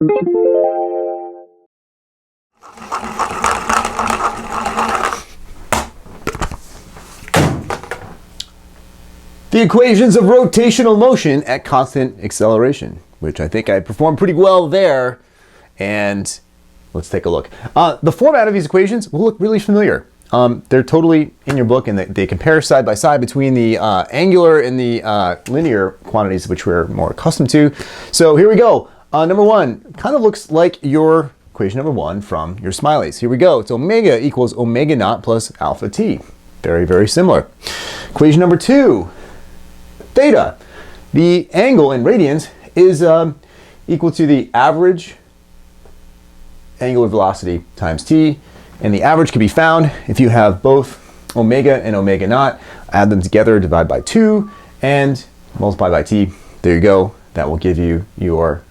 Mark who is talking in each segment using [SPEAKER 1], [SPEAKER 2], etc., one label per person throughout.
[SPEAKER 1] The equations of rotational motion at constant acceleration, which I think I performed pretty well there. And let's take a look. The format of these equations will look really familiar. They're totally in your book, and they compare side by side between the angular and the linear quantities, which we're more accustomed to. So here we go. Number one kind of looks like your equation number one from your smileys. Here we go. It's omega equals omega naught plus alpha t. Very, very similar. Equation number two, theta. The angle in radians is equal to the average angular velocity times t, and the average can be found if you have both omega and omega naught, add them together, divide by 2, and multiply by t. There you go. That will give you your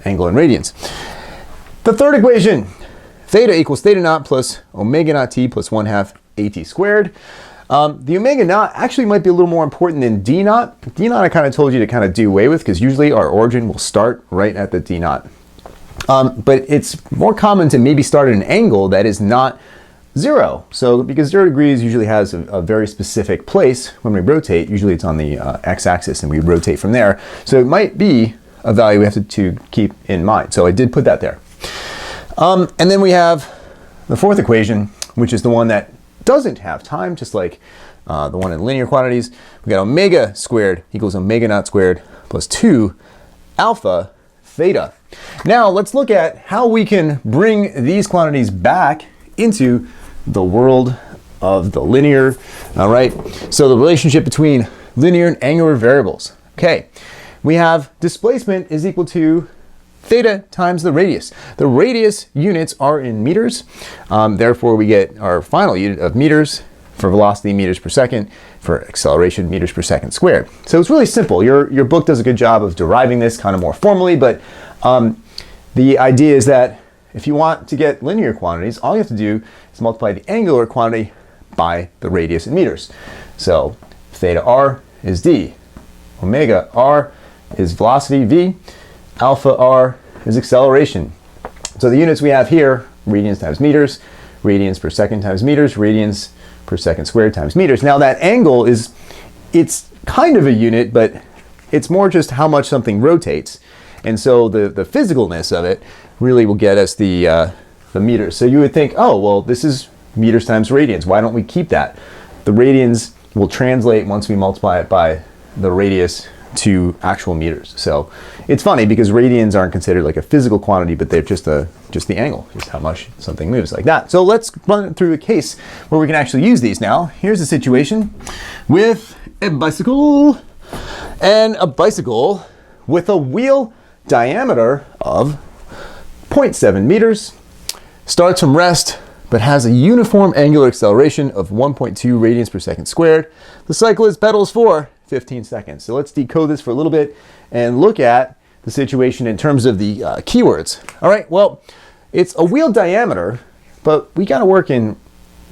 [SPEAKER 1] angle in radians. The third equation, theta equals theta naught plus omega naught t plus 1/2 at squared. The omega naught actually might be a little more important than d naught. D naught I kind of told you to kind of do away with, because usually our origin will start right at the d naught. But it's more common to maybe start at an angle that is not 0. So because 0 degrees usually has a very specific place when we rotate, usually it's on the x-axis and we rotate from there. So it might be a value we have to keep in mind. So I did put that there. And then we have the fourth equation, which is the one that doesn't have time, just like the one in linear quantities. We got omega squared equals omega naught squared plus 2 alpha theta. Now let's look at how we can bring these quantities back into the world of the linear. All right, so the relationship between linear and angular variables. Okay, we have displacement is equal to theta times the radius. The radius units are in meters. Therefore, we get our final unit of meters for velocity, meters per second, for acceleration, meters per second squared. So it's really simple. Your book does a good job of deriving this kind of more formally, but the idea is that if you want to get linear quantities, all you have to do is multiply the angular quantity by the radius in meters. So theta r is d, omega r is velocity v, alpha r is acceleration. So the units we have here, radians times meters, radians per second times meters, radians per second squared times meters. Now that angle it's kind of a unit, but it's more just how much something rotates. And so the physicalness of it really will get us the meters. So you would think, oh, well, this is meters times radians. Why don't we keep that? The radians will translate once we multiply it by the radius to actual meters. So it's funny because radians aren't considered like a physical quantity, but they're just the angle, just how much something moves like that. So let's run through a case where we can actually use these now. Here's a situation with a bicycle and a bicycle with a wheel diameter of 0.7 meters, starts from rest, but has a uniform angular acceleration of 1.2 radians per second squared. The cyclist pedals for 15 seconds. So let's decode this for a little bit and look at the situation in terms of the keywords. All right, well, it's a wheel diameter, but we got to work in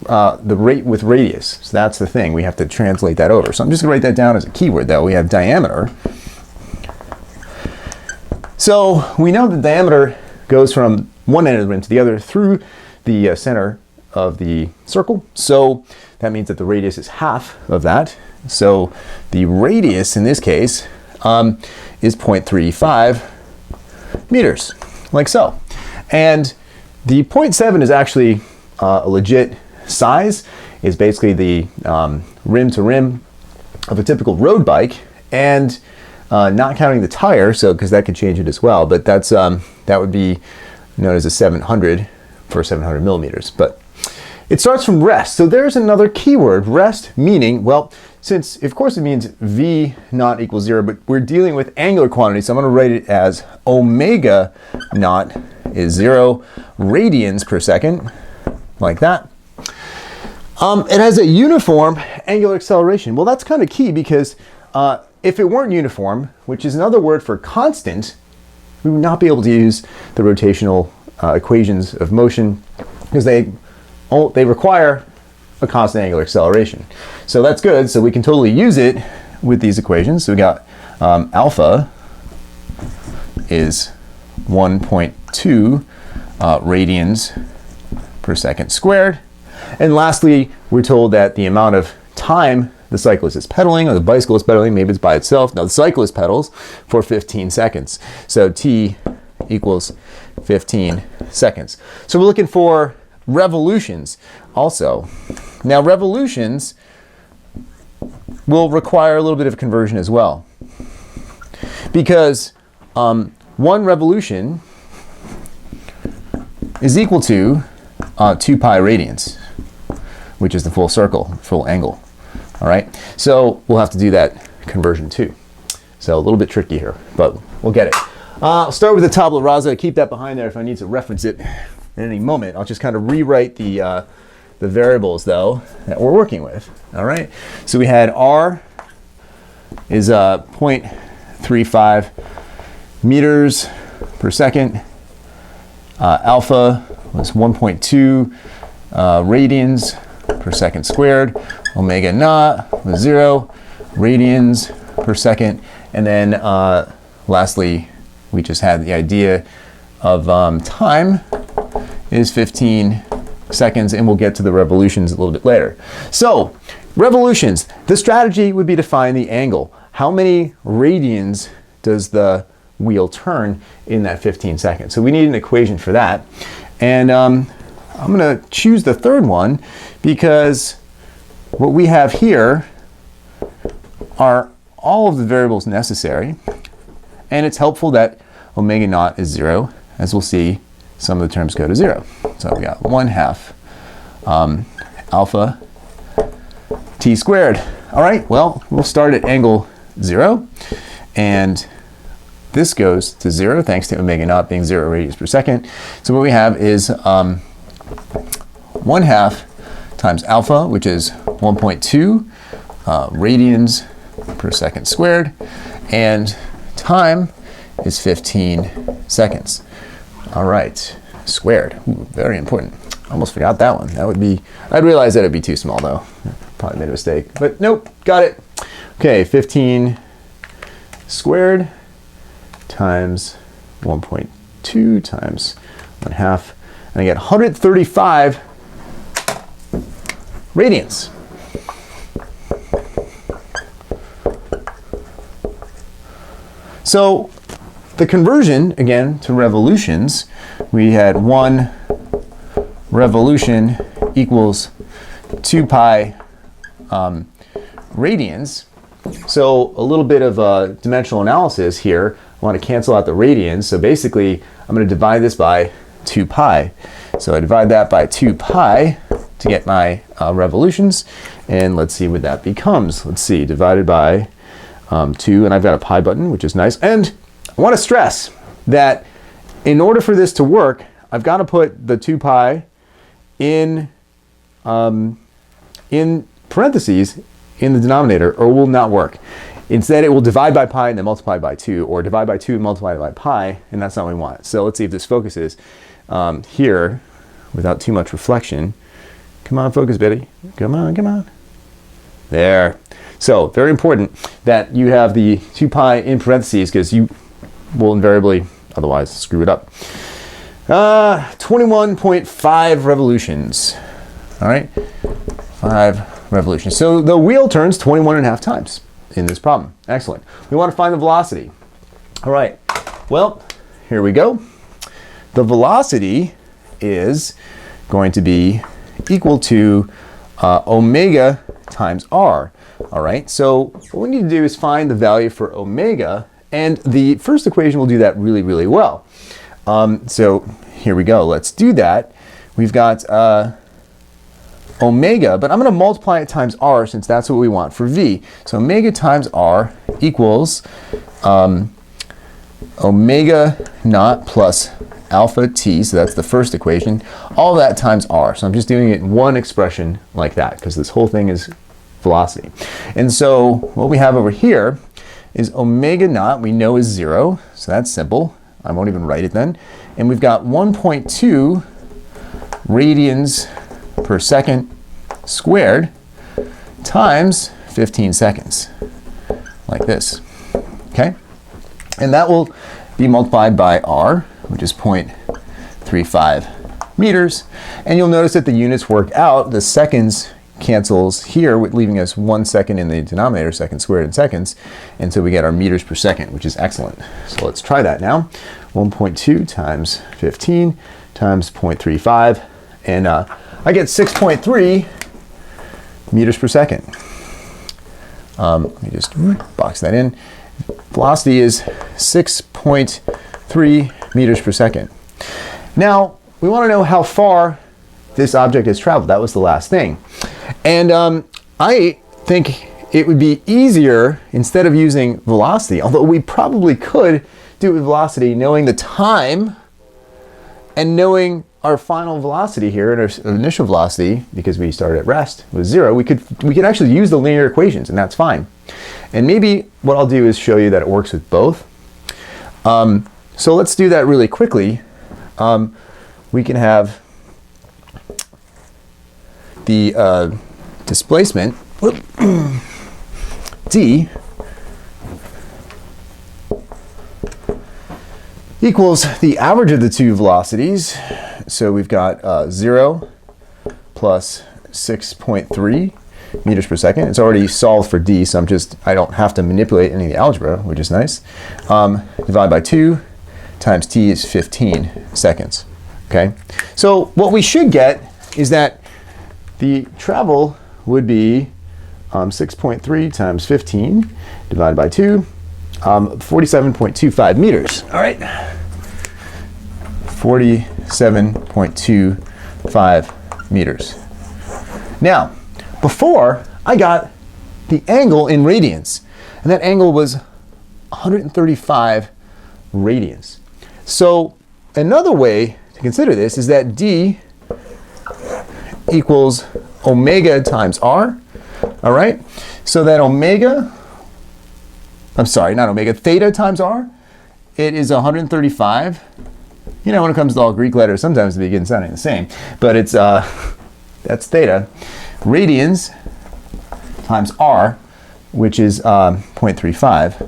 [SPEAKER 1] the rate with radius. So that's the thing. We have to translate that over. So I'm just going to write that down as a keyword, though. We have diameter. So we know the diameter goes from one end of the rim to the other through the center of the circle. So that means that the radius is half of that. So the radius in this case is 0.35 meters, like so. And the 0.7 is actually a legit size. It's basically the rim to rim of a typical road bike, and not counting the tire, so because that could change it as well. But that's that would be known as a 700 for 700 millimeters. But it starts from rest. So there's another keyword, rest, meaning, well, since of course it means v naught equals 0, but we're dealing with angular quantity, so I'm going to write it as omega naught is 0 radians per second, like that. It has a uniform angular acceleration. Well, that's kind of key because if it weren't uniform, which is another word for constant, we would not be able to use the rotational equations of motion because they require a constant angular acceleration. So that's good. So we can totally use it with these equations. So we got alpha is 1.2 radians per second squared. And lastly, we're told that the amount of time the cyclist is pedaling, or the bicycle is pedaling, maybe it's by itself. No, the cyclist pedals for 15 seconds. So t equals 15 seconds. So we're looking for revolutions also. Now revolutions will require a little bit of conversion as well, because 1 revolution is equal to 2 pi radians, which is the full circle, full angle. All right, so we'll have to do that conversion too. So a little bit tricky here, but we'll get it. I'll start with the tabula rasa, keep that behind there if I need to reference it at any moment. I'll just kind of rewrite the variables though that we're working with. All right, so we had r is 0.35 meters per second. Alpha was 1.2 radians per second squared. Omega naught was 0 radians per second. And then lastly, we just had the idea of time is 15 seconds, and we'll get to the revolutions a little bit later. So revolutions, the strategy would be to find the angle. How many radians does the wheel turn in that 15 seconds? So we need an equation for that. And I'm going to choose the third one because what we have here are all of the variables necessary, and it's helpful that omega naught is 0. As we'll see, some of the terms go to 0. So we got 1/2 alpha t squared. All right, well, we'll start at angle 0, and this goes to 0 thanks to omega naught being 0 radians per second. So what we have is 1/2 times alpha, which is 1.2 radians per second squared, and time is 15 seconds. All right, squared. Ooh, very important. Almost forgot that one. That would be, I'd realize that it'd be too small though. Probably made a mistake, but nope, got it. Okay, 15 squared times 1.2 times 1/2, and I get 135 radians. So the conversion, again, to revolutions, we had 1 revolution equals 2 pi radians. So a little bit of dimensional analysis here. I want to cancel out the radians. So basically, I'm going to divide this by 2 pi. So I divide that by 2 pi to get my revolutions. And let's see what that becomes. Let's see, divided by 2, and I've got a pi button, which is nice. And I want to stress that in order for this to work, I've got to put the 2 pi in parentheses in the denominator, or it will not work. Instead, it will divide by pi and then multiply by 2, or divide by 2 and multiply by pi, and that's not what we want. So let's see if this focuses here without too much reflection. Come on, focus, Betty. Come on, come on. There. So very important that you have the 2 pi in parentheses, because you will invariably otherwise screw it up. 21.5 revolutions. All right, 5 revolutions. So the wheel turns 21.5 times in this problem. Excellent. We want to find the velocity. All right, well, here we go. The velocity is going to be equal to omega times r. All right, so what we need to do is find the value for omega, and the first equation will do that really, really well. So here we go. Let's do that. We've got omega, but I'm going to multiply it times r since that's what we want for v. So omega times r equals omega naught plus alpha t, so that's the first equation, all that times r. So I'm just doing it in one expression like that because this whole thing is velocity. And so what we have over here is omega naught, we know is 0, so that's simple. I won't even write it then. And we've got 1.2 radians per second squared times 15 seconds, like this, okay? And that will be multiplied by r, which is 0.35 meters. And you'll notice that the units work out. The seconds cancels here, leaving us 1 second in the denominator, second squared in seconds. And so we get our meters per second, which is excellent. So let's try that now. 1.2 times 15 times 0.35. And I get 6.3 meters per second. Let me just box that in. Velocity is 6.3 meters per second. Now, we want to know how far this object has traveled. That was the last thing. And I think it would be easier, instead of using velocity, although we probably could do it with velocity, knowing the time and knowing our final velocity here, and our initial velocity, because we started at rest, was 0, we could actually use the linear equations, and that's fine. And maybe what I'll do is show you that it works with both. So let's do that really quickly. We can have the displacement d equals the average of the two velocities. So we've got 0 plus 6.3 meters per second. It's already solved for d, so I don't have to manipulate any of the algebra, which is nice. Divide by 2 times t is 15 seconds. Okay, so what we should get is that the travel would be 6.3 times 15 divided by 2, 47.25 meters. All right, 47.25 meters. Now, before I got the angle in radians, and that angle was 135 radians. So another way to consider this is that d equals omega times r. All right, so that theta times r, it is 135. You know, when it comes to all Greek letters, sometimes they begin sounding the same, but it's that's theta. Radians times r, which is 0.35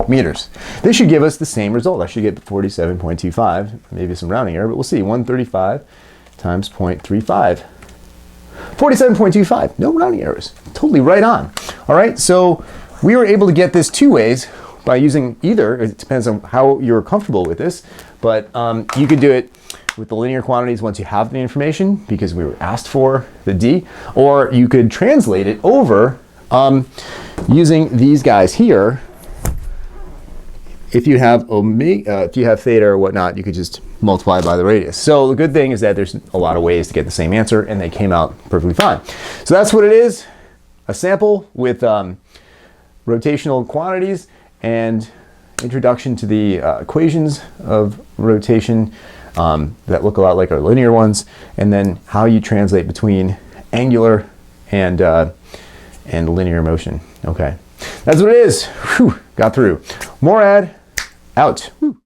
[SPEAKER 1] meters. This should give us the same result. I should get 47.25, maybe some rounding error, but we'll see. 135 times 0.35. 47.25, no rounding errors. Totally right on. All right, so we were able to get this two ways by using either. It depends on how you're comfortable with this, but you could do it with the linear quantities once you have the information, because we were asked for the d, or you could translate it over using these guys here. If you have omega, if you have theta or whatnot, you could just multiply by the radius. So the good thing is that there's a lot of ways to get the same answer, and they came out perfectly fine. So that's what it is, a sample with rotational quantities and introduction to the equations of rotation that look a lot like our linear ones, and then how you translate between angular and linear motion. Okay, that's what it is. Whew, got through. Morad out. Whew.